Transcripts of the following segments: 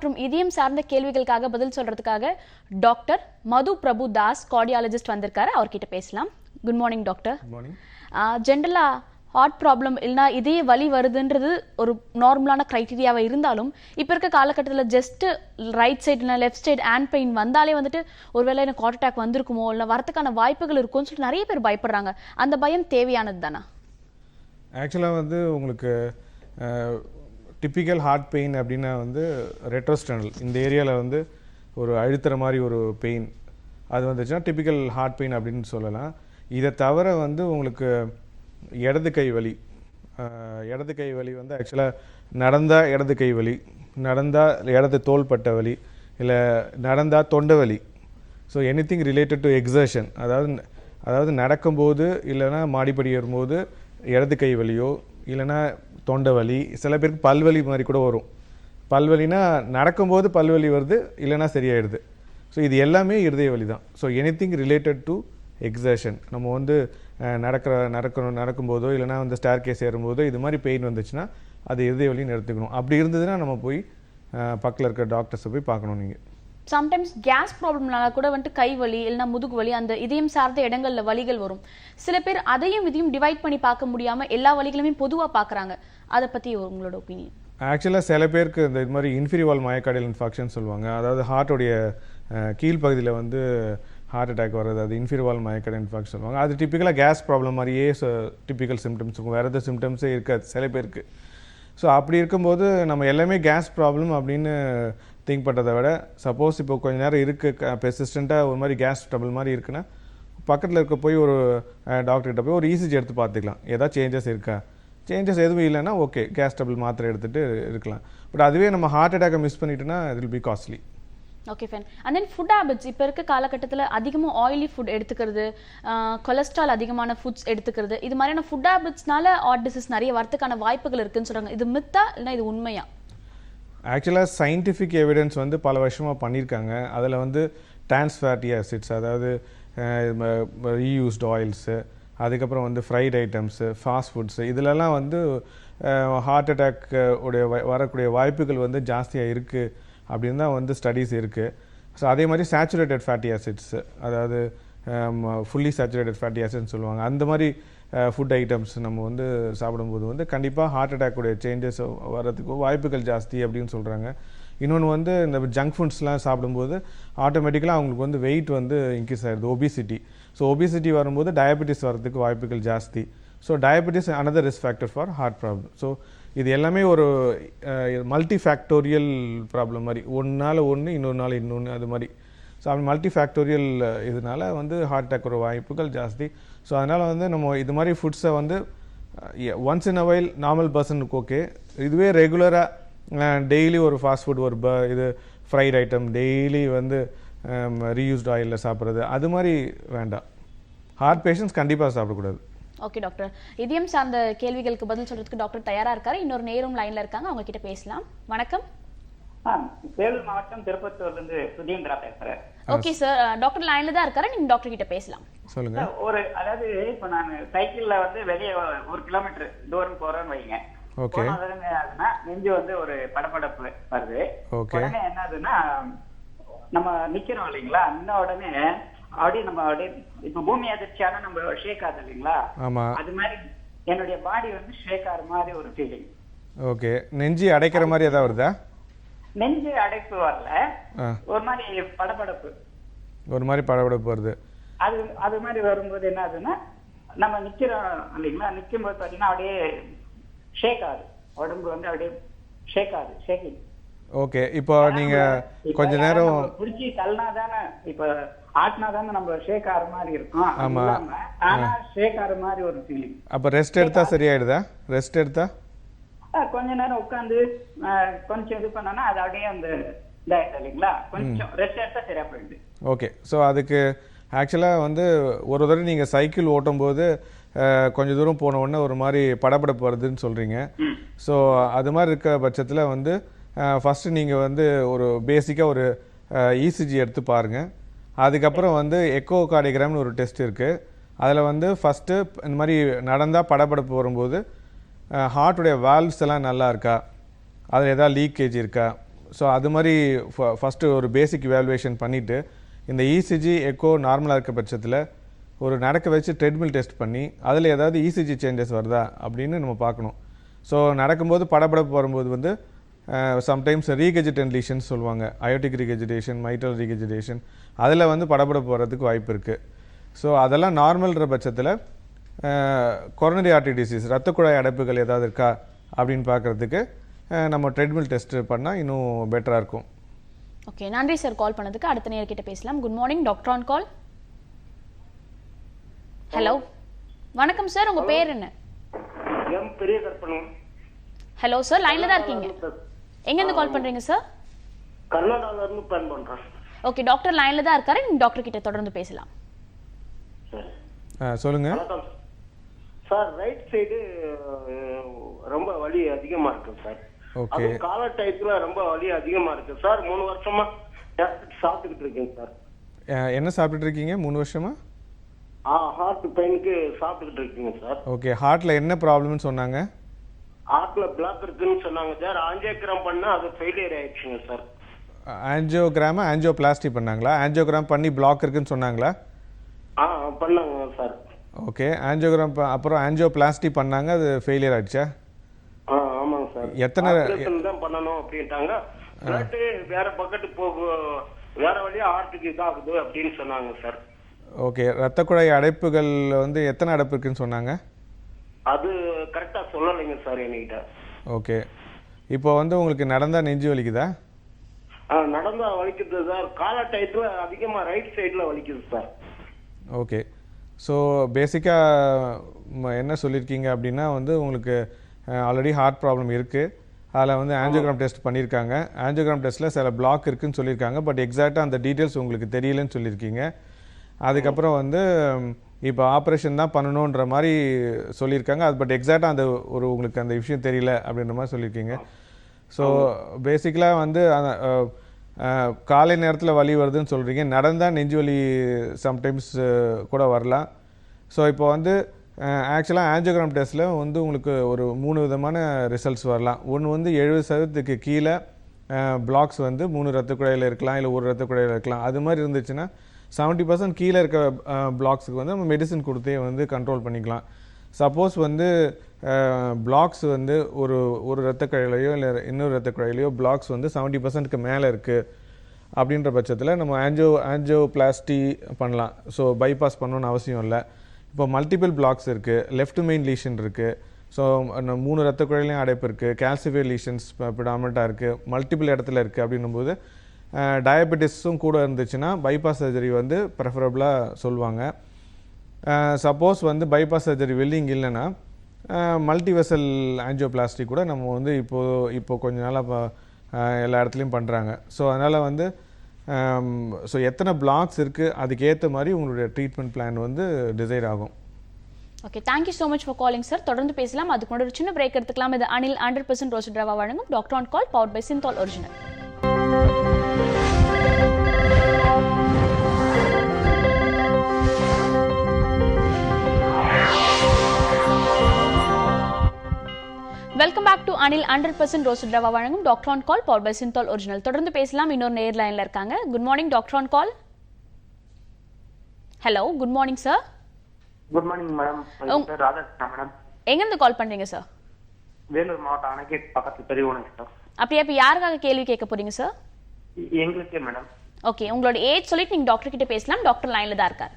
மற்றும் இதயம் சார்ந்த கேள்விகளுக்காக பதில் சொல்றதுக்காக டாக்டர் மது பிரபு தாஸ் கார்டியாலஜிஸ்ட் வந்திருக்காரு. அவர்கிட்ட பேசலாம். Good morning doctor. Good morning. ஜென்ரலா ஹார்ட் ப்ராப்ளம் இல்லைனா இதய வலி வருதுன்றது ஒரு நார்மலான க்ரைட்டீரியாவை இருந்தாலும் இப்போ இருக்க காலகட்டத்தில் ஜஸ்ட் ரைட் சைடு இல்லை லெஃப்ட் சைடு ஹேண்ட் பெயின் வந்தாலே வந்துட்டு ஒருவேளை எனக்கு ஹார்ட் அட்டாக் வந்திருக்குமோ இல்லை வரதுக்கான வாய்ப்புகள் இருக்கும்னு சொல்லிட்டு நிறைய பேர் பயப்படுறாங்க. அந்த பயம் தேவையானது தானே? ஆக்சுவலாக வந்து உங்களுக்கு டிப்பிக்கல் ஹார்ட் பெயின் அப்படின்னா வந்து ரெட்ரோஸ்டர்னல் இந்த ஏரியாவில் வந்து ஒரு அழுத்துற மாதிரி ஒரு பெயின் அது வந்துச்சுன்னா டிப்பிக்கல் ஹார்ட் பெயின் அப்படின்னு சொல்லலாம். இதை தவிர வந்து உங்களுக்கு இடது கை வலி வந்து ஆக்சுவலாக நடந்தால் இடது கை வலி, நடந்தால் இடது தோள்பட்ட வலி, இல்லை நடந்தால் தொண்டை வலி. So anything related to exertion, அதாவது நடக்கும்போது இல்லைன்னா மாடிப்படி ஏறும்போது இடது கை வலியோ இல்லைன்னா தொண்டை வலி, சில பேருக்கு பல்வலி மாதிரி கூட வரும். பல்வலினா நடக்கும்போது பல்வலி வருது இல்லைன்னா சரியாயிடுது. ஸோ இது எல்லாமே இருதய வலி தான். So anything related to exertion, நம்ம வந்து நடக்கும்போதோ இல்லைனா வந்து ஸ்டேர் கேஸ் ஏறும்போதோ இது மாதிரி பெயின் வந்துச்சுன்னா அது இருதய வலின்னு எடுத்துக்கணும். அப்படி இருந்ததுன்னா நம்ம போய் பக்கத்தில் இருக்க டாக்டர்ஸை போய் பார்க்கணும். நீங்கள் சம்டைம்ஸ் கேஸ் ப்ராப்ளம்னால கூட வந்துட்டு கை வலி இல்லைனா முதுகு வலி அந்த இதயம் சார்ந்த இடங்களில் வலிகள் வரும். சில பேர் அதையும் இதையும் டிவைட் பண்ணி பார்க்க முடியாமல் எல்லா வலிகளுமே பொதுவாக பார்க்குறாங்க. அதை பற்றி உங்களோட ஒப்பீனியன்? ஆக்சுவலாக சில பேருக்கு இந்த இது மாதிரி இன்ஃபீரிவால் மயோகார்டியல் இன்ஃபாக்ஷன் சொல்லுவாங்க. அதாவது ஹார்ட்டோடைய கீழ்ப்பகுதியில் வந்து ஹார்ட் அட்டாக் வர்றது, அது இன்ஃபீரிவால் மயோகார்டியல் இன்ஃபாக்ஷன் சொல்லுவாங்க. அது டிப்பிக்கலாக கேஸ் ப்ராப்ளம் மாதிரியே டிப்பிக்கல் சிம்டம்ஸ் இருக்கும், வேறு எதாவது சிம்டம்ஸே இருக்காது சில பேருக்கு. ஸோ அப்படி இருக்கும்போது நம்ம எல்லாமே கேஸ் ப்ராப்ளம் அப்படின்னு திங்க் பண்ணுறதை விட, சப்போஸ் இப்போ கொஞ்சம் நேரம் இருக்குது பெர்சிஸ்டண்ட்டாக ஒரு மாதிரி கேஸ் ட்ரபிள் மாதிரி இருக்குன்னா பக்கத்தில் இருக்க போய் ஒரு டாக்டர்கிட்ட போய் ஒரு இசிஜி எடுத்து பார்த்துக்கலாம், ஏதாவது சேஞ்சஸ் இருக்கா. சேஞ்சஸ் எதுவும் இல்லைன்னா ஓகே, கேஸ் ட்ரபிள் மாத்திரை எடுத்துகிட்டு இருக்கலாம். பட் அதுவே நம்ம ஹார்ட் அட்டாக்கை மிஸ் பண்ணிட்டோன்னா it will be costly. Okay fine. And then food habits இப்போ இருக்க காலகட்டத்தில் அதிகமாக ஆயிலி ஃபுட் எடுத்துக்கிறது, கொலஸ்ட்ரால் அதிகமான ஃபுட்ஸ் எடுத்துக்கிறது, இது மாதிரியான ஃபுட் ஹேபிட்ஸ்னால ஹார்ட் டிசீஸ் நிறைய வரதுக்கான வாய்ப்புகள் இருக்குன்னு சொல்கிறாங்க. இது மித்தா இல்லைனா இது உண்மையா? ஆக்சுவலாக சயின்டிஃபிக் எவிடன்ஸ் வந்து பல வருஷமாக பண்ணியிருக்காங்க. அதில் வந்து டிரான்ஸ் ஃபேட்டி ஆசிட்ஸ், அதாவது ரீயூஸ்டு ஆயில்ஸு, அதுக்கப்புறம் வந்து ஃப்ரைட் ஐட்டம்ஸு, ஃபாஸ்ட் ஃபுட்ஸு, இதிலெல்லாம் வந்து ஹார்ட் அட்டாக் உடைய வரக்கூடிய வாய்ப்புகள் வந்து ஜாஸ்தியாக இருக்குது அப்படின்னு தான் வந்து ஸ்டடீஸ் இருக்குது. ஸோ அதே மாதிரி சேச்சுரேட்டட் ஃபேட்டி ஆசிட்ஸ், அதாவது ஃபுல்லி சேச்சுரேட்டட் ஃபேட்டி ஆசிட்ஸ்னு சொல்லுவாங்க, அந்த மாதிரி ஃபுட் ஐட்டம்ஸ் நம்ம வந்து சாப்பிடும்போது வந்து கண்டிப்பாக ஹார்ட் அட்டாக்குடைய சேஞ்சஸ் வர்றதுக்கு வாய்ப்புகள் ஜாஸ்தி அப்படின்னு சொல்கிறாங்க. இன்னொன்று வந்து இந்த ஜங்க் ஃபுட்ஸ்லாம் சாப்பிடும்போது ஆட்டோமேட்டிக்கலாக அவங்களுக்கு வந்து வெயிட் வந்து இன்க்ரீஸ் ஆகிடுது, ஒபிசிட்டி. ஸோ ஒபிசிட்டி வரும்போது டயபெட்டிஸ் வர்றதுக்கு வாய்ப்புகள் ஜாஸ்தி. So diabetes another risk factor for heart problem. So இது எல்லாமே ஒரு மல்டி ஃபேக்டோரியல் ப்ராப்ளம் மாதிரி, ஒன்றால் ஒன்று இன்னொரு நாள் இன்னொன்று அது மாதிரி. ஸோ அப்படி மல்டி ஃபேக்டோரியல் இதனால வந்து ஹார்ட் அட்டாக் ஒரு வாய்ப்புகள் ஜாஸ்தி. ஸோ அதனால் வந்து நம்ம இது மாதிரி ஃபுட்ஸை வந்து once in a while normal பர்சனுக்கு ஓகே, இதுவே ரெகுலராக டெய்லி ஒரு ஃபாஸ்ட் ஃபுட், ஒரு இது ஃப்ரைட் ஐட்டம் டெய்லி வந்து ரீயூஸ்டு ஆயிலில் சாப்பிட்றது, அது மாதிரி வேண்டாம். ஹார்ட் பேஷண்ட்ஸ் கண்டிப்பாக சாப்பிடக்கூடாது. ஓகே டாக்டர், இதயம் சார்ந்த கேள்விகளுக்கு பதில் சொல்றதுக்கு டாக்டர் தயாரா இருக்காரு. இன்னொரு நேரும் லைன்ல இருக்காங்க, அவங்க கிட்ட பேசலாம். வணக்கம். சேலம் மாவட்டம் திருப்பத்தூர்ல இருந்து சுதீந்திரா பேசுறேன். ஓகே சார், டாக்டர் லைன்ல தான் இருக்காரு, நீங்க டாக்டர் கிட்ட பேசலாம். சொல்லுங்க. அதாவது இப்ப நான் சைக்கிள்ல வந்து வெளியே 1 கிலோமீட்டர் தூரம் போறேன்னு வைங்க. ஓகே. நெஞ்சு வந்து ஒரு படபடப்பு வருது. உடனே என்னதுன்னா நம்ம நிக்கிறோம் இல்லைங்களா, அந்த உடனே அப்படியே நம்ம அப்படியே இப்ப பூமி அதிர்ச்சியான நம்ம ஷேக் ஆகுது இல்லைங்களா, அது மாதிரி என்னுடைய பாடி வந்து ஷேக் ஆகிற மாதிரி ஒரு ஃபீலிங். ஓகே. நெஞ்சு அடைக்கிற மாதிரி ஏதாவது வருதா? நெஞ்சு அடைப்பு வரல, ஒரு மாதிரி படபடப்பு வருது. அது மாதிரி வரும்போது என்ன ஆகுதுன்னா, நம்ம நிக்கிறோம் இல்லைங்களா, நிக்கும் போது பாத்தீங்கன்னா அப்படியே ஷேக் ஆகுது, உடம்பு வந்து அப்படியே ஷேக் ஆகுது, ஷேக்கிங். ஓகே. இப்போ நீங்க கொஞ்ச நேரம் புடிச்சி தள்ளினாதானே, இப்ப ஆட்டினாதானே நம்ம ஷேக் ஆகிற மாதிரி இருக்கும். ஆமா, ஆனா ஷேக் ஆகிற மாதிரி ஒரு ஃபீலிங். அப்ப ரெஸ்ட் எடுத்தா சரியாயிடுதா? ரெஸ்ட் எடுத்தா கொஞ்ச நேரம் உட்காந்து கொஞ்சம் இது பண்ணனா அது அப்படியே அந்த இதாயிடுது இல்லைங்களா, கொஞ்சம் ரெஸ்ட் எடுத்தா சரியா போயிடுது. ஓகே. ஸோ அதுக்கு ஆக்சுவலாக வந்து ஒரு தடவை நீங்கள் சைக்கிள் ஓட்டும் போது கொஞ்சம் தூரம் போன உடனே ஒரு மாதிரி படபடப்பு வருதுன்னு சொல்கிறீங்க. ஸோ அது மாதிரி இருக்க பட்சத்தில் வந்து ஃபஸ்ட்டு நீங்கள் வந்து ஒரு பேசிக்காக ஒரு இசிஜி எடுத்து பாருங்கள். அதுக்கப்புறம் வந்து எக்கோ கார்டியோகிராம்னு ஒரு டெஸ்ட் இருக்குது. அதில் வந்து ஃபஸ்ட்டு இந்த மாதிரி நடந்தால் படபடப்பு வரும்போது ஹார்ட்டுடைய வால்வ்ஸ் எல்லாம் நல்லா இருக்கா, அதில் ஏதாவது லீக்கேஜ் இருக்கா, ஸோ அது மாதிரி ஃபஸ்ட்டு ஒரு பேசிக் இவாலுவேஷன் பண்ணிவிட்டு இந்த இசிஜி எக்கோ நார்மலாக இருக்க பட்சத்தில் ஒரு நடக்க வச்சு ட்ரெட்மில் டெஸ்ட் பண்ணி அதில் ஏதாவது இசிஜி சேஞ்சஸ் வருதா அப்படின்னு நம்ம பார்க்கணும். ஸோ நடக்கும்போது படபடப்பு வரும்போது வந்து சம்டைம்ஸ் ரீகெஜிடேஷன் லீஷன்ஸ் சொல்லுவாங்க, அயோட்டிக் ரீகெஜிடேஷன், மைட்ரல் ரீகெஜிடேஷன், அதில் வந்து படபடப்பு வர்றதுக்கு வாய்ப்பு இருக்குது. ஸோ அதெல்லாம் நார்மல்ன்ற பட்சத்தில் கொரோனரி ஆர்டரி டிசீஸ், ரத்த குழாய் அடைப்புகள் ஏதாவது இருக்கா அப்படின்னு பார்க்குறதுக்கு நம்ம ட்ரெட்மில் டெஸ்ட் பண்ணால் இன்னும் பெட்டராக இருக்கும். ஓகே, நன்றி சார் கால் பண்ணதுக்கு. அடுத்த நேர்கிட்ட பேசலாம். Good morning, doctor on call. Hello, வணக்கம் சார், உங்க பேர் என்ன? பெரிய கற்பனை. ஹலோ சார், லைன்ல தான் இருக்கீங்க. எங்க இருந்து கால் பண்றீங்க சார்? கர்நாடகால இருந்து பிளான் பண்றேன். ஓகே, டாக்டர் லைன்ல தான் இருக்காரு, நீங்க டாக்டர் கிட்ட தொடர்ந்து பேசலாம். சொல்லுங்க சார். ரைட் சைடு ரொம்ப வலி அதிகமா இருக்கு சார். ஓகே, அது கால டைத்துல ரொம்ப வலி அதிகமா இருக்கு சார். 3 வருஷமா சாப்பிட்டுக்கிட்டு இருக்கேன் சார். என்ன சாப்பிட்டுட்டு இருக்கீங்க 3 வருஷமா? ஹார்ட் பெயினுக்கு சாப்பிட்டுக்கிட்டு இருக்கீங்க சார். ஓகே, ஹார்ட்ல என்ன ப்ராப்ளம்னு சொன்னாங்க? ஹார்ட்ல பிளாக் இருக்குன்னு சொன்னாங்க சார். ஆஞ்சியோகிராம் பண்ணா அது ஃபெயிலியர் ஆயிடுச்சுங்க சார். ஆஞ்சியோகிராம், ஆஞ்சியோபிளாஸ்டி பண்ணாங்களா? ஆஞ்சியோகிராம் பண்ணி பிளாக் இருக்குன்னு சொன்னாங்களா? பண்ணாங்க சார். ஓகே, ஆஞ்சியோகிராம் அப்புறம் ஆஞ்சியோபிளாஸ்டி பண்ணாங்க, அது ஃபெயிலியர் ஆயிடுச்சா? ஆமாங்க சார். எத்தனை தான் பண்ணணும் அப்படின்ட்டாங்க. பிளட் வேற பக்கெட் வேற வழியா ஹார்ட்டுக்கு இதாகுது அப்படின்னு சொன்னாங்க சார். ஓகே, ரத்த குழாய் அடைப்புகள் வந்து எத்தனை அடைப்பு இருக்குன்னு சொன்னாங்க? அது கரெக்டா சொல்லலைங்க சார் என்கிட்ட. ஓகே, இப்போ வந்து உங்களுக்கு நடந்தா நெஞ்சு வலிக்குதா? நடந்தா வலிக்குது சார். கால டயத்துல அதிகமா ரைட் சைடுல வலிக்குது சார். ஓகே, ஸோ பேசிக்காக என்ன சொல்லியிருக்கீங்க அப்படின்னா வந்து உங்களுக்கு ஆல்ரெடி ஹார்ட் ப்ராப்ளம் இருக்குது. அதில் வந்து ஆஞ்சியோகிராம் டெஸ்ட் பண்ணியிருக்காங்க. ஆஞ்சியோகிராம் டெஸ்ட்டில் சில பிளாக் இருக்குன்னு சொல்லியிருக்காங்க. பட் எக்ஸாக்டாக அந்த டீட்டெயில்ஸ் உங்களுக்கு தெரியலன்னு சொல்லியிருக்கீங்க. அதுக்கப்புறம் வந்து இப்போ ஆப்ரேஷன் தான் பண்ணணுன்ற மாதிரி சொல்லியிருக்காங்க. அது பட் எக்ஸாக்டாக அந்த உங்களுக்கு அந்த விஷயம் தெரியல அப்படின்ற மாதிரி சொல்லியிருக்கீங்க. ஸோ பேசிக்கலாக வந்து காலை நேரத்தில் வலி வருதுன்னு சொல்கிறீங்க. நடந்தால் நெஞ்சு வலி சம்டைம்ஸ் கூட வரலாம். ஸோ இப்போ வந்து ஆக்சுவலாக ஆஞ்சியோகிராம் டெஸ்ட்டில் வந்து உங்களுக்கு ஒரு 3 விதமான ரிசல்ட்ஸ் வரலாம். ஒன்று வந்து 70% கீழே பிளாக்ஸ் வந்து 3 ரத்த குழாயில் இருக்கலாம், இல்லை 1 ரத்த குழாயில் இருக்கலாம். அது மாதிரி இருந்துச்சுன்னா 70% கீழே இருக்க பிளாக்ஸுக்கு வந்து நம்ம மெடிசன் கொடுத்தே வந்து கண்ட்ரோல் பண்ணிக்கலாம். சப்போஸ் வந்து பிளாக்ஸ் வந்து ஒரு ரத்த குழாயிலையோ இல்லை இன்னொரு ரத்த குழாயிலையோ பிளாக்ஸ் வந்து 70%க்கு மேலே இருக்குது அப்படின்ற பட்சத்தில் நம்ம ஆஞ்சியோபிளாஸ்டி பண்ணலாம். ஸோ பைபாஸ் பண்ணணும்னு அவசியம் இல்லை. இப்போ மல்டிபிள் பிளாக்ஸ் இருக்குது, லெஃப்ட் மெயின் லீஷன் இருக்குது, ஸோ 3 ரத்த குழாயிலையும் அடைப்பு இருக்குது, கால்சிஃபை லீஷன்ஸ் ப்ரிடாமினண்ட்டாக இருக்குது, மல்டிபிள் இடத்துல இருக்குது. அப்படின்னும்போது டயபெட்டிஸும் கூட இருந்துச்சுன்னா பைபாஸ் சர்ஜரி வந்து ப்ரெஃபரபுளாக சொல்லுவாங்க. சப்போஸ் வந்து பைபாஸ் சர்ஜரி வெல்லிங் இல்லைன்னா மல்டிவெசல் ஆஞ்சியோபிளாஸ்டி கூட நம்ம வந்து இப்போ கொஞ்ச நாளாக எல்லா இடத்துலையும் பண்ணுறாங்க. ஸோ அதனால் வந்து ஸோ எத்தனை பிளாக்ஸ் இருக்குது அதுக்கேற்ற மாதிரி உங்களுடைய ட்ரீட்மெண்ட் பிளான் வந்து டிசைட் ஆகும். Okay, thank you so much for calling sir. தொடர்ந்து பேசலாம். அதுக்கு முன்னாடி ஒரு சின்ன பிரேக் எடுத்துக்கலாம். இது அனில் 100% ரோஸ்டட் ரவா வழங்கும் doctor on call, powered by Cinthol original. Welcome back to Anil 100% roasted rava வழங்கும் doctor on call, powered by Cinthol original. தொடர்ந்து பேசலாம். இன்னொரு நேர் லைன்ல இருக்காங்க. Good morning, doctor on call. Hello, good morning sir. Good morning madam. Sir Radhakrishna madam. எங்க இருந்து கால் பண்றீங்க சார்? வேலூர் மாவட்டம் அணைக்கேட் பக்கத்து பெரியவனை சார். அப்படியே இப்போ யாருக்காக கேள்வி கேட்க போறீங்க சார்? எங்களுக்கே மேடம். ஓகே, உங்களோட ஏஜ் சொல்லிட்டு நீங்க டாக்டர் கிட்ட பேசலாம். டாக்டர் லைன்ல தான் இருக்காரு.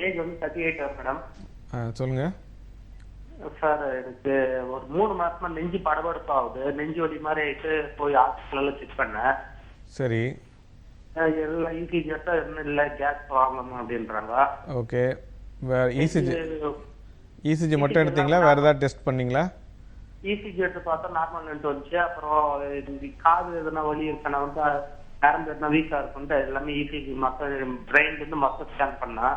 ஏஜ் வந்து 38 மேடம். சொல்லுங்க சார். எனக்கு ஒரு 3 மாசமா நெஞ்சு படபடப்பு ஆகுது. நெஞ்சு வலி மாதிரி ஆயிட்டு போய் ஹாஸ்பிட்டல்ல செக் பண்ணேன். சரி, எல்லாம் இசிஜி எடுத்தா இன்னும் இல்லை, கேஸ் ப்ராப்ளம் அப்படின்றாங்க. ஓகே, வேற இசிஜி மட்டும் எடுத்தீங்களா, வேற ஏதாவது டெஸ்ட் பண்ணீங்களா? இசிஜி எடுத்து பார்த்தா நார்மல் வந்துச்சு. அப்புறம் காது எதுனா வலி இருக்கா வந்து நரம்பு எதுனா வீக்கா இருக்குன்ட்டு எல்லாமே இசிஜி மொத்தம் பிரெயின்ல இருந்து மொத்தம் ஸ்கேன் பண்ணா.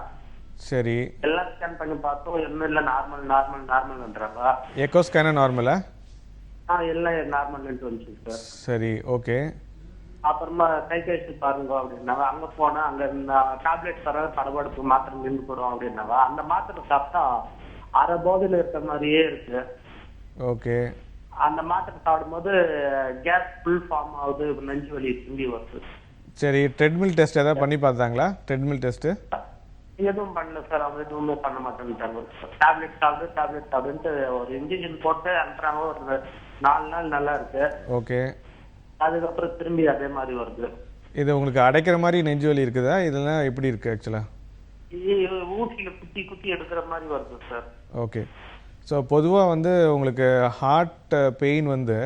சரி, எல்லாம் ஸ்கேன் பண்ணி பார்த்தோம், இன்னும் இல்லை, நார்மல்ன்றாங்க. எக்கோ ஸ்கேனர் நார்மலா? எல்லாம் நார்மல் வந்துச்சு சார். சரி, ஓகே. அப்புறமா சைக்காட்ரிஸ்ட் பாருங்க அப்படின்னாங்க. அங்க போனா அங்க டேப்லெட் தர படபடுப்பு மாத்திரை நின்று போடும் அப்படின்னாங்க. அந்த மாத்திரை சாப்பிட்டா அரை போதையில இருக்கிற மாதிரியே இருக்கு. ஓகே. அந்த மாத்திரை சாப்பிடும்போது கேஸ் ஃபுல் ஃபார்ம் ஆகுது, நெஞ்சு வலி திரும்பி வருது. சரி, ட்ரெட்மில் டெஸ்ட் ஏதாவது பண்ணி பார்த்தாங்களா? ட்ரெட்மில் டெஸ்ட்டு எதுவும் பண்ணல சார். அவங்க எதுவுமே பண்ண மாட்டேன்ட்டாங்க. டேப்லெட் சாப்பிடுன்ட்டு ஒரு இன்ஜெக்ஷன் போட்டு அனுப்புறாங்க. ஒரு 4 நாள் நல்லா இருக்கு. ஓகே. அதுக்கப்புறம் திரும்பி அதே மாதிரி வருது. இது உங்களுக்கு அடைக்கிற மாதிரி நெஞ்சு வலி இருக்குதா? இதெல்லாம் எப்படி இருக்கு ஆக்சுவலாக? இது ஊசியில குத்தி குத்தி எடுக்கிற மாதிரி வருது சார். ஓகே. ஸோ பொதுவாக வந்து உங்களுக்கு ஹார்ட் பெயின் வந்து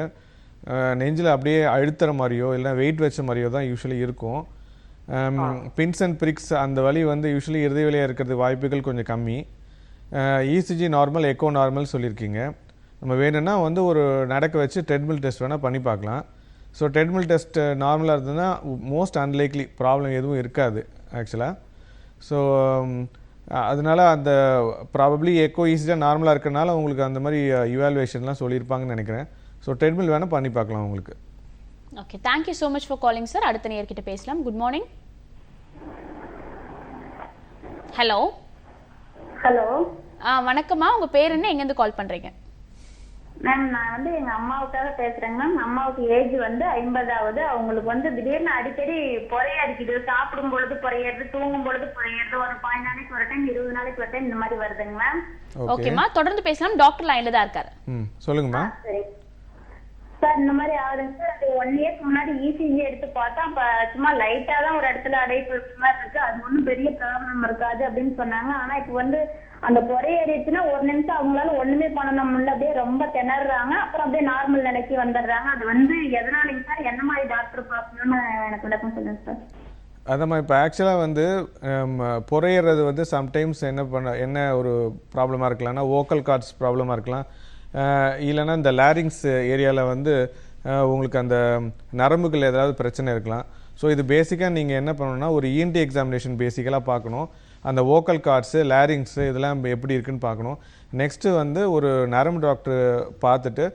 நெஞ்சில் அப்படியே அழுத்துற மாதிரியோ இல்லை வெயிட் வச்ச மாதிரியோ தான் யூஸ்வலி இருக்கும். பின்ஸ் அண்ட் பிரிக்ஸ் அந்த வலி வந்து யூஸ்வலி இருதய வலியாக இருக்கிறது வாய்ப்புகள் கொஞ்சம் கம்மி. இசிஜி நார்மல், எக்கோ நார்மல் சொல்லியிருக்கீங்க. நம்ம வேணும்னா வந்து ஒரு நடக்க வச்சு ட்ரெட்மில் டெஸ்ட் வேணால் பண்ணி பார்க்கலாம். ஸோ ட்ரெட்மில் டெஸ்ட் நார்மலாக இருந்ததுன்னா மோஸ்ட் அன்லைக்லி ப்ராப்ளம் எதுவும் இருக்காது ஆக்சுவலாக. ஸோ அதனால அந்த ப்ராபப்ளி எக்கோ ஈஸியாக நார்மலாக இருக்கிறனால உங்களுக்கு அந்த மாதிரி இவாலுவேஷன்லாம் சொல்லியிருப்பாங்கன்னு நினைக்கிறேன். ஸோ ட்ரெட்மில் வேணால் பண்ணி பார்க்கலாம் உங்களுக்கு. Okay, thank you so much for calling sir. அடுத்த நேயர்கிட்ட பேசலாம். Good morning. ஹலோ. ஹலோ. வணக்கம்மா, உங்கள் பேர் என்ன, எங்கேருந்து கால் பண்ணுறீங்க? மேம், நான் வந்து எங்க அம்மாவுக்காக பேசுறேங்க மேம். அம்மாவுக்கு ஏஜ் வந்து 50 அவங்களுக்கு வந்து திடீர்னு அடிக்கடி பொறைய அடிக்குது. சாப்பிடும் பொழுது பொறையிறது, தூங்கும் பொழுது பொறையிறது. ஒரு 15 நாளைக்கு ஒரு டைம், 20 நாளைக்கு ஒரு டைம் இந்த மாதிரி வருதுங்க மேம். ஓகேம்மா, தொடர்ந்து பேசலாம். டாக்டர் லைன்ல தான் இருக்காரு. சொல்லுங்கம்மா. சரி சார், இந்த மாதிரி ஆகுதுங்க சார். அது 1 இயர்க்கு முன்னாடி இசிஜி எடுத்து பார்த்தா அப்ப சும்மா லைட்டா தான் ஒரு இடத்துல அடைப்பு மாதிரி இருக்கு. அது ஒன்றும் பெரிய ப்ராப்ளம் இருக்காது அப்படின்னு சொன்னாங்க. ஆனா இப்ப வந்து அந்த பொறையேறிச்சுன்னா ஒரு நிமிஷம் அவங்களால ஒண்ணுமே பண்ண முடியல. அப்படியே ரொம்ப திணறாங்க. அப்புறம் அப்படியே நார்மல் நிலைக்கு வந்துடுறாங்க. அது வந்து எதனாலங்க சார்? என்ன மாதிரி டாக்டர் பார்க்கணும்னு எனக்கு விளக்கம் சொல்லுங்க சார். அதாம்மா, இப்போ ஆக்சுவலாக வந்து புறையிறது வந்து சம்டைம்ஸ் என்ன ஒரு ப்ராப்ளமாக இருக்கலாம்னா வோக்கல் கார்ட்ஸ் ப்ராப்ளமாக இருக்கலாம். இல்லைன்னா இந்த லேரிங்ஸ் ஏரியாவில் வந்து உங்களுக்கு அந்த நரம்புகள் ஏதாவது பிரச்சனை இருக்கலாம். ஸோ இது பேசிக்காக நீங்கள் என்ன பண்ணணும்னா ஒரு இஎன்டி எக்ஸாமினேஷன் பேசிக்கலாக பார்க்கணும். அந்த வோக்கல் கார்ட்ஸு, லேரிங்ஸு இதெல்லாம் எப்படி இருக்குன்னு பார்க்கணும். நெக்ஸ்ட்டு வந்து ஒரு நரம்பு டாக்டர் பார்த்துட்டு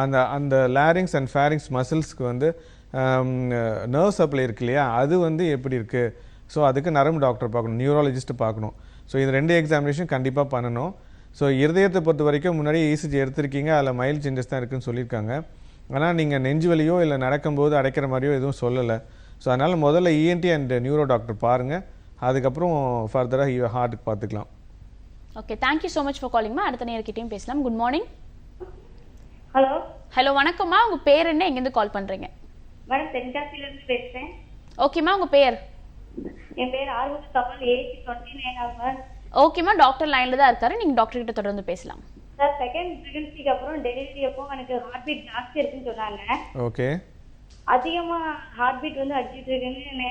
அந்த அந்த லேரிங்ஸ் அண்ட் ஃபேரிங்ஸ் மசில்ஸ்க்கு வந்து நர்வ் சப்ளை இருக்கு இல்லையா, அது வந்து எப்படி இருக்குது. ஸோ அதுக்கு நரம்பு டாக்டர் பார்க்கணும், நியூராலஜிஸ்ட்டு பார்க்கணும். ஸோ இது 2 எக்ஸாமினேஷன் கண்டிப்பாக பண்ணணும். ஸோ இருதயத்தை பொறுத்த வரைக்கும் முன்னாடி இசிஜி எடுத்திருக்கீங்க, அதில் மைல்டு சேஞ்சஸ் தான் இருக்குதுன்னு சொல்லியிருக்காங்க. ஆனால் நீங்கள் நெஞ்சு வலியோ இல்லை நடக்கும்போது அடைக்கிற மாதிரியோ எதுவும் சொல்லலை. ஸோ அதனால் முதல்ல இஎன்டி அண்ட் நியூரோ டாக்டர் பாருங்கள். அதுக்கப்புறம் ஃபர்தராக ஹார்ட்டுக்கு பார்த்துக்கலாம். Okay, thank you so much for காலிங்மா. அடுத்த நேயர்கிட்டையும் பேசலாம். Good morning. ஹலோ. ஹலோ, வணக்கம்மா, உங்கள் பேர் என்ன, எங்கேருந்து கால் பண்ணுறீங்க? மேடம், தென்காசியிலிருந்து பேசுறேன். ஓகேம்மா, உங்கள் பேர்? என் பேர் ஆர்வம் கமல். ஏஜ் 29 ஆகும். ஓகேம்மா, டாக்டர் லைனில் தான் இருக்காரு. நீங்கள் டாக்டர் கிட்ட தொடர்ந்து பேசலாம். சார், செகண்ட் பிரெக்னன்சிக்கு அப்புறம் டெலிவரி அப்போ எனக்கு ஹார்ட் பீட் ஜாஸ்தி இருக்குன்னு சொன்னாங்க. ஓகே. அதிகமா ஹார்ட் பீட் வந்து அடிச்சுட்டு இருக்குன்னு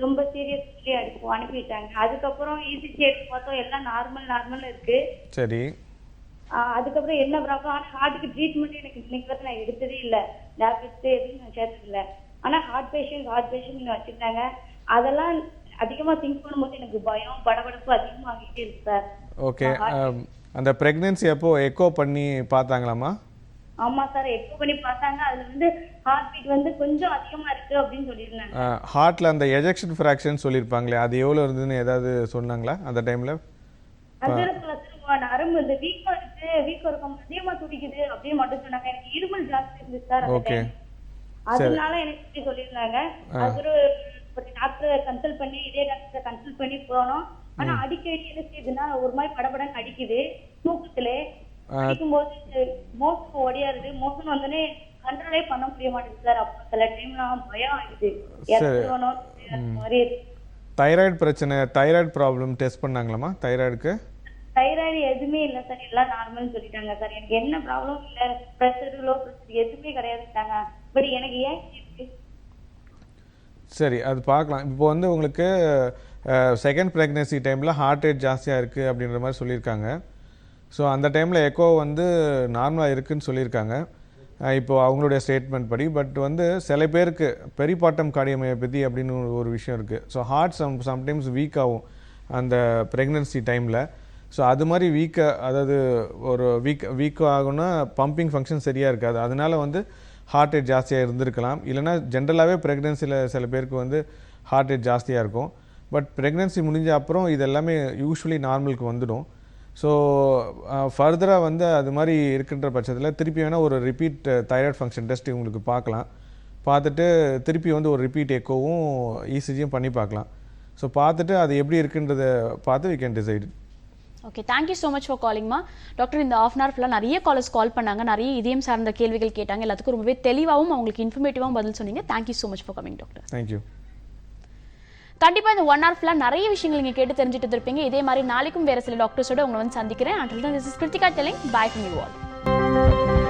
ரொம்ப சீரியஸ்லி அனுப்பிட்டாங்க. அதுக்கப்புறம் இசிஜி எடுத்து பார்த்தோம், எல்லாம் நார்மல் இருக்கு. சரி. அதுக்கப்புறம் என்ன ப்ராப்ளம்? ஆனால் ஹார்ட்டுக்கு ட்ரீட்மெண்ட் எனக்கு இன்னைக்கு வரை நான் எடுத்ததே இல்லை. டேப்லெட்ஸ் எதுவும் நான் சேர்த்தது இல்லை. ஆனால் ஹார்ட் பேஷண்ட் வச்சிருந்தாங்க. அதெல்லாம் அதிகமா திங்க் பண்ணும்போது எனக்கு பயம், படபடப்பு அதிகமாகிட்டே இருக்கு சார். ஓகே. அந்த பிரெக்னன்சி அப்போ எக்கோ பண்ணி பார்த்தாங்களாமா? ஆமா சார், எக்கோ பண்ணி பார்த்தாங்க. அதுல வந்து ஹார்ட் பீட் வந்து கொஞ்சம் அதிகமா இருக்கு அப்படின்னு சொல்லியிருந்தாங்க. ஹார்ட்ல அந்த எஜெக்ஷன் ஃபிராக்ஷன் சொல்லியிருப்பாங்களே, அது எவ்வளோ இருந்ததுன்னு ஏதாவது சொன்னாங்களா அந்த டைம்ல? நரம்பு இந்த வீக்கம் இருக்கும், அதிகமா துடிக்குது அப்படின்னு மட்டும் சொன்னாங்க. எனக்கு இருமல் ஜாஸ்தி இருந்துச்சு சார். ஓகே. அதனால எனக்கு சொல்லியிருந்தாங்க. அது ஒரு டாக்டரை கன்சல்ட் பண்ணி, இதே டாக்டரை கன்சல்ட் பண்ணி போனோம். ஆனா அடிக்கடி என்ன செய்யுதுன்னா ஒரு மாதிரி படபடன்னு அடிக்குது. தூக்கத்துல அடிக்கும்போது மோசம் ஓடியாருது. மோசம் வந்தோடனே கண்ட்ரோலே பண்ண முடிய மாட்டேங்குது சார். அப்ப சில டைம்லாம் பயம் ஆயிடுது. மாதிரி தைராய்டு பிரச்சனை, தைராய்டு ப்ராப்ளம் டெஸ்ட் பண்ணாங்களாமா? தைராய்டுக்கு தைராய்டு எதுவுமே இல்லை சார், எல்லாம் நார்மல்னு சொல்லிட்டாங்க சார். எனக்கு என்ன ப்ராப்ளம் இல்லை, ப்ரெஷர், லோ ப்ரெஷர் எதுவுமே கிடையாதுட்டாங்க. பட் எனக்கு ஏன் இருக்கு? சரி, அது பார்க்கலாம். இப்போ வந்து உங்களுக்கு செகண்ட் ப்ரெக்னன்சி டைமில் ஹார்ட் ரேட் ஜாஸ்தியாக இருக்குது அப்படின்ற மாதிரி சொல்லியிருக்காங்க. ஸோ அந்த டைமில் எக்கோ வந்து நார்மலாக இருக்குதுன்னு சொல்லியிருக்காங்க இப்போது அவங்களுடைய ஸ்டேட்மெண்ட் படி. பட் வந்து சில பேருக்கு பெரிபாட்டம் கார்டியோமயோபதி அப்படின்னு ஒரு விஷயம் இருக்குது. ஸோ ஹார்ட் சம்டைம்ஸ் வீக் ஆகும் அந்த ப்ரெக்னன்சி டைமில். ஸோ அது மாதிரி அதாவது ஒரு வீக் ஆகும்னா பம்பிங் ஃபங்க்ஷன் சரியாக இருக்காது. அதனால வந்து ஹார்ட் ரேட் ஜாஸ்தியாக இருந்திருக்கலாம். இல்லைனா ஜென்ரலாகவே ப்ரெக்னன்சியில் சில பேருக்கு வந்து ஹார்ட் ரேட் ஜாஸ்தியாக இருக்கும். பட் ப்ரெக்னன்சி முடிஞ்ச அப்புறம் இது எல்லாமே யூஸ்வலி நார்மலுக்கு வந்துடும். ஸோ ஃபர்தராக வந்து அது மாதிரி இருக்கின்ற பட்சத்தில் திருப்பி வேணால் ஒரு ரிப்பீட் தைராய்டு ஃபங்க்ஷன் டெஸ்ட் உங்களுக்கு பார்க்கலாம். பார்த்துட்டு திருப்பி வந்து ஒரு ரிப்பீட் எக்கோவும் இசிஜியும் பண்ணி பார்க்கலாம். ஸோ பார்த்துட்டு அது எப்படி இருக்குன்றதை பார்த்து we can decide. Okay, thank you so much for காலிங்மா. டாக்டர் இந்த ஆஃப் அன் ஹவர் ஃபுல்லாக நிறைய காலர்ஸ் கால் பண்ணாங்க, நிறைய இதயம் சார்ந்த கேள்விகள் கேட்டாங்க. எல்லாத்துக்கும் ரொம்பவே தெளிவாகவும் அவங்களுக்கு இன்ஃபர்மேட்டிவாகவும் பதில் சொன்னீங்க. Thank you so much for coming doctor. Thank you. கண்டிப்பாக இந்த 1 hour ஃபுல்லாக நிறைய விஷயங்கள் நீங்கள் கேட்டு தெரிஞ்சுட்டு இருப்பீங்க. இதே மாதிரி நாளைக்கும் வேறு சில டாக்டர்ஸோட உங்களை வந்து சந்திக்கிறேன். Until then, this is Kritika telling bye from you all.